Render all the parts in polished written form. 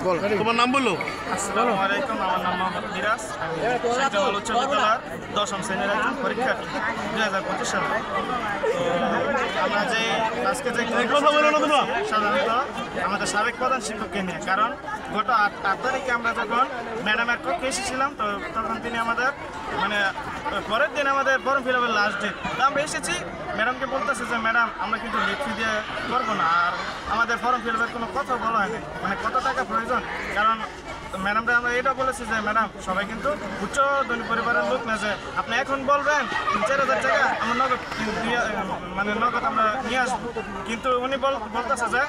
তোমার নাম বললো? আসসালামু আলাইকুম, আমার নাম মোহাম্মদ মিরাজ। আমি উচ্চ বিদ্যালয়ের 10ম শ্রেণীর একজন পরীক্ষার্থী 2025 সালে। তো আমরা যে আজকে যে সাধারণত আমাদের সাবেক প্রধান শিক্ষককে নিয়ে, কারণ গত 8 তারিখে আমরা যখন ম্যাডামের কক্ষে এসেছিলাম, তো তখন তিনি আমাদের মানে পরের দিন আমাদের ফর্ম ফিল আপের লাস্ট ডেট। তো আমরা এসেছি, ম্যাডামকে বলতেছে যে ম্যাডাম আমরা কিন্তু লিখ ফি দিয়ে করবো না, আর আমাদের ফর্ম ফিল আপের কোনো কথা বলা হয়নি, মানে কত টাকা প্রয়োজন। কারণ ম্যাডামরা আমরা এটা বলেছি যে ম্যাডাম সবাই কিন্তু উচ্চ ধনী পরিবারের লোক না, যে আপনি এখন বলবেন 3-4 হাজার টাকা আমরা নগদ মানে নগদ আমরা নিয়ে আসবো। কিন্তু উনি বলতেছে যে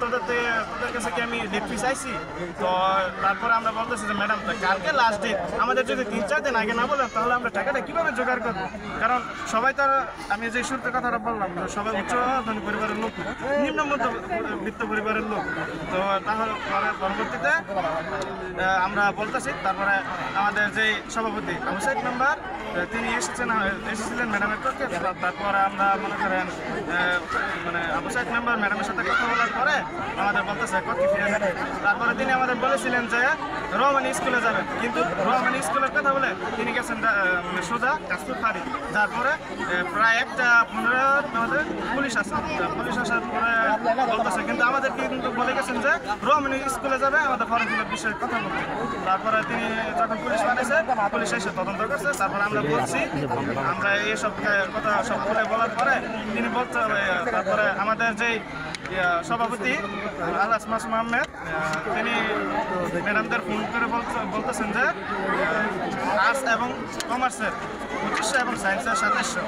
তোদের কাছে কি আমি লিখ ফি চাইছি। তো তারপরে আমরা বলতেছি যে ম্যাডাম তো কালকে লাস্ট ডেট, আমাদের যদি 3-4 দিন আগে না বলেন তাহলে আমরা টাকাটা কীভাবে জোগাড় করবো। কারণ সবাই তো আমি যে শুরুতে কথাটা বললাম, সবাই উচ্চ ধনী পরিবারের লোক, নিম্ন মধ্যবিত্ত পরিবারের লোক। তো তাহলে পরবর্তীতে আমরা বলতেছি, তারপরে আমাদের যে সভাপতি আবু সাইদ মেম্বার তিনি এসেছিলেন ম্যাডামের পক্ষে। তারপরে আমরা মনে করেন মানে আবু সাইদ মেম্বার ম্যাডামের সাথে কথা বলার পরে আমাদের বলতেছে কক্ষে ফিরে যাবে। তারপরে তিনি আমাদের বলেছিলেন যে রহমানি স্কুলে যাবেন, কিন্তু রহমানি স্কুলের কথা বলে তিনি গেছেন সোজা কাস্তুর ফাঁড়ি। তারপরে প্রায় 1:15 আমাদের পুলিশ আসার পরে বলতেছে, কিন্তু আমাদের কিন্তু বলে গেছেন যে রহমানি স্কুলে যাবে আমাদের ফর্ম ফিল আপ বিষয়ে কথা বলতে। তারপরে তিনি যখন পুলিশ বানিয়েছে, পুলিশ এসে তদন্ত করছে। তারপরে আমরা বলছি, আমরা এইসব কথা সব বলে বলার পরে তিনি বলতে, তারপরে আমাদের যেই সভাপতি আলাস মাসুম আহমেদ তিনি ম্যাডামদের ফোন করে বলতেছেন যে আর্টস এবং কমার্সের 2500 এবং সায়েন্সের 2700,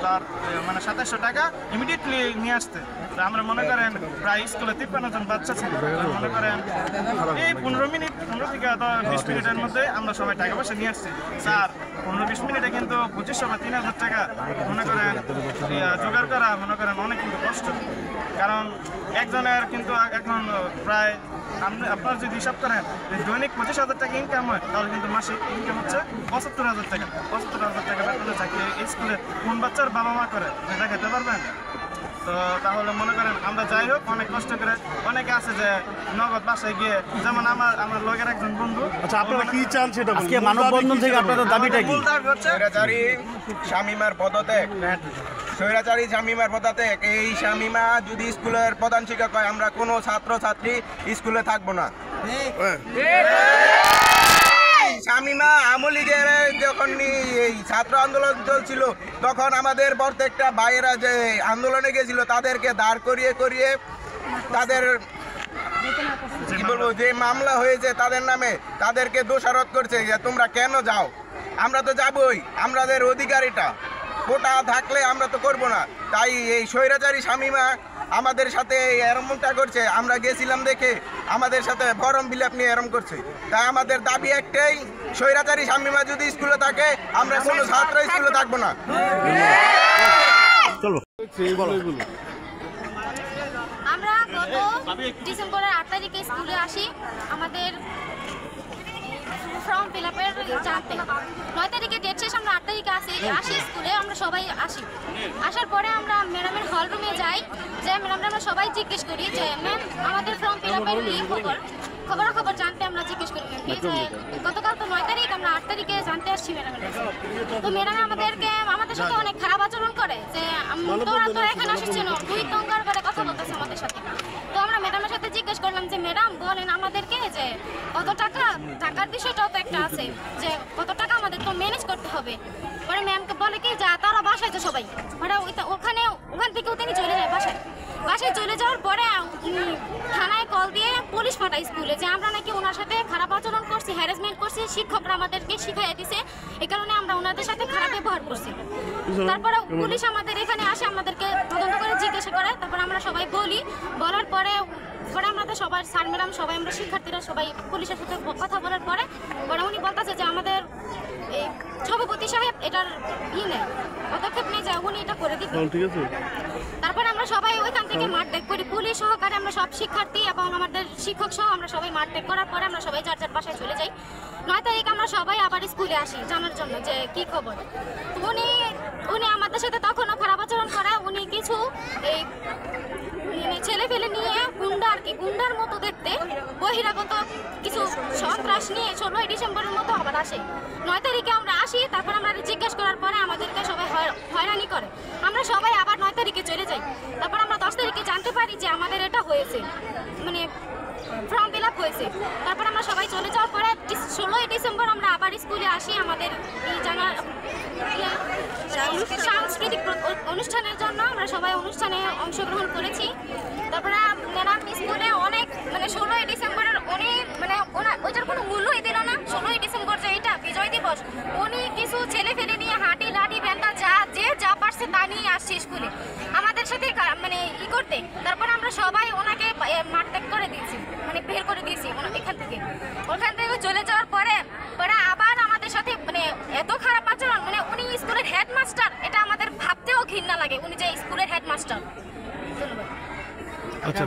তার মানে 2700 টাকা ইমিডিয়েটলি নিয়ে আসতে। আমরা মনে করেন প্রায় স্কুলে 53 জন বাচ্চা ছিল, মনে করেন এই 15 থেকে 20 মিনিটের মধ্যে আমরা সবাই টাকা পয়সা নিয়ে আসছি। স্যার 15-20 মিনিটে কিন্তু 2500 বা 3000 টাকা মনে করেন জোগাড় করা মনে করেন অনেক কিন্তু কষ্ট। কারণ একজনের কিন্তু এখন প্রায় আপনার যদি হিসাব করেন দৈনিক 25,000 টাকা ইনকাম হয়, তাহলে কিন্তু মাসিক ইনকাম হচ্ছে 75,000 টাকা। 75,000 টাকা বেতনে চাকরি এই স্কুলে কোন বাচ্চার বাবা মা করে দেখাতে পারবেন? তো তাহলে মনে করেন আমরা যাই হোক অনেক কষ্ট করে, অনেকে আছে যে নগদ বাসায় গিয়ে, যেমন আমার লগের একজন বন্ধু। আচ্ছা, আপনারা কি চান সেটা আজকে মানববন্ধন থেকে আপনাদের দাবিটা কি? স্বৈরাচারী শামীমার পদত্যাগ, স্বৈরাচারী শামীমার পদত্যাগ। এই শামীমা যদি স্কুলের প্রধান শিক্ষক হয়, আমরা কোনো ছাত্রছাত্রী স্কুলে থাকবো না। শামীমা আওয়ামী লীগের যখন এই ছাত্র আন্দোলন চলছিল, তখন আমাদের প্রত্যেকটা ভাইয়েরা যে আন্দোলনে গেছিল তাদেরকে দাঁড় করিয়ে তাদের কি বলবো যে মামলা হয়েছে তাদের নামে, তাদেরকে দোষারোপ করছে যে তোমরা কেন যাও। আমরা তো যাবই, আমাদের অধিকার এটা, কোটা থাকলে আমরা তো করব না। তাই এই স্বৈরাচারী শামীমা আমাদের সাথে এরমটা করছে, আমরা গেছিলাম দেখে আমাদের সাথে ফর্ম ফিল আপ নিয়ে এরম করছে। তাই আমাদের দাবি একটাই, স্বৈরাচারী শামীমা যদি স্কুলে থাকে, আমরা কোনো ছাত্র স্কুলে থাকবো না। আমরা গত ডিসেম্বরের 8 তারিখে স্কুলে আসি আমাদের ফর্ম ফিল আপের জানতে। 9 তারিখে ডেট শেষ, আমরা 8 তারিখে আসি স্কুলে, আমরা সবাই আসি। আসার পরে আমরা ম্যাডামের হল রুমে যাই, যে ম্যাডামরা আমরা সবাই জিজ্ঞেস করি যে ম্যাম আমাদের ফর্ম ফিল আপের কি খবর জানতে আমরা জিজ্ঞেস করি ম্যামকে যে গতকাল তো 9 তারিখ, আমরা 8 তারিখে জানতে আসছি ম্যাডামের কাছে। তো ম্যাডাম আমাদের সাথে অনেক খারাপ আচরণ করে, যে তোরা এখানে আসিস না, তুই তঙ্গার করে কথা বলতেছে আমাদের সাথে। তো আমরা ম্যাডামের সাথে জিজ্ঞেস করলাম যে ম্যাডাম বলেন আমাদেরকে যে কত টাকার বিষয়টাও তো একটা আছে, যে কত টাকা আমাদের তো ম্যানেজ করতে হবে। পরে ম্যামকে বলে কি যা তারা বাসায়, যে সবাই ওখান থেকেও তিনি চলে যায় বাসায় চলে যাওয়ার পরে থানায় কল দিয়ে পুলিশ পাঠায় স্কুলে, যে আমরা নাকি ওনার সাথে খারাপ আচরণ করছি, হ্যারাসমেন্ট করছি, শিক্ষকরা আমাদেরকে শিখাইয়া দিছে, এই কারণে আমরা ওনাদের সাথে খারাপ ব্যবহার করছি। তারপরে পুলিশ আমাদের এখানে আসে, আমাদেরকে তদন্ত করে জিজ্ঞাসা করে। তারপর আমরা সবাই বলার পরে আমাদের সবাই স্যার ম্যাডাম সবাই আমরা শিক্ষার্থীরা সবাই পুলিশের সাথে কথা বলার পরে উনি বলতেছে যে আমাদের এই সভাপতি সাহেব এটার পদক্ষেপ নিয়ে যায়, উনি এটা করে দিবেন। তারপর আমরা সবাই ওইখান থেকে মাঠ ত্যাগ করি, পুলিশ সহকারে আমরা সব শিক্ষার্থী এবং আমাদের শিক্ষক সহ আমরা সবাই মাঠ ত্যাগ করার পরে আমরা সবাই যার যার বাসায় চলে যাই। 9 তারিখ আমরা সবাই আবার স্কুলে আসি জানার জন্য যে কি খবর। উনি আমাদের সাথে তখনও খারাপ আচরণ করে, উনি কিছু এই ছেলে ফেলে নিয়ে গুন্ডার মতো দেখতে বহিরাগত মাস নিয়ে 16ই ডিসেম্বরের মতো আবার আসে। 9 তারিখে আমরা আসি, তারপর আমরা জিজ্ঞেস করার পরে আমাদেরকে সবাই হয়রানি করে। আমরা সবাই আবার 9 তারিখে চলে যাই। তারপর আমরা 10 তারিখে জানতে পারি যে আমাদের এটা হয়েছে, মানে ফর্ম ফিল আপ হয়েছে। তারপর আমরা সবাই চলে যাওয়ার পরে 16ই ডিসেম্বর আমরা আবার স্কুলে আসি আমাদের এই জানার সাংস্কৃতিক অনুষ্ঠানের জন্য। আমরা সবাই অনুষ্ঠানে অংশগ্রহণ করেছি। তারপরে ম্যাডাম স্কুলে অনেক মানে 16ই ডিসেম্বরের অনেক মানে ওইটার কোনো মূল্যই দিল না। 16ই ডিসেম্বর যে এটা বিজয় দিবস, উনি কিছু ছেলে ফেলে নিয়ে হাঁটি লাঠি ব্যান্ডা যা পারছে তা নিয়ে আসছে স্কুলে আমাদের সাথে মানে করতে। তারপর আমরা সবাই ওনাকে মাঠ ত্যাগ করে দিয়েছি, মানে বের করে দিয়েছি ওখান থেকে চলে যাওয়ার পরে আবার আমাদের সাথে মানে এত খারাপ আচরণ, মানে উনি স্কুলের হেডমাস্টার, এটা আমাদের ভাবতেও ঘৃণা লাগে, উনি যে স্কুলের হেডমাস্টার। ধন্যবাদ। আচ্ছা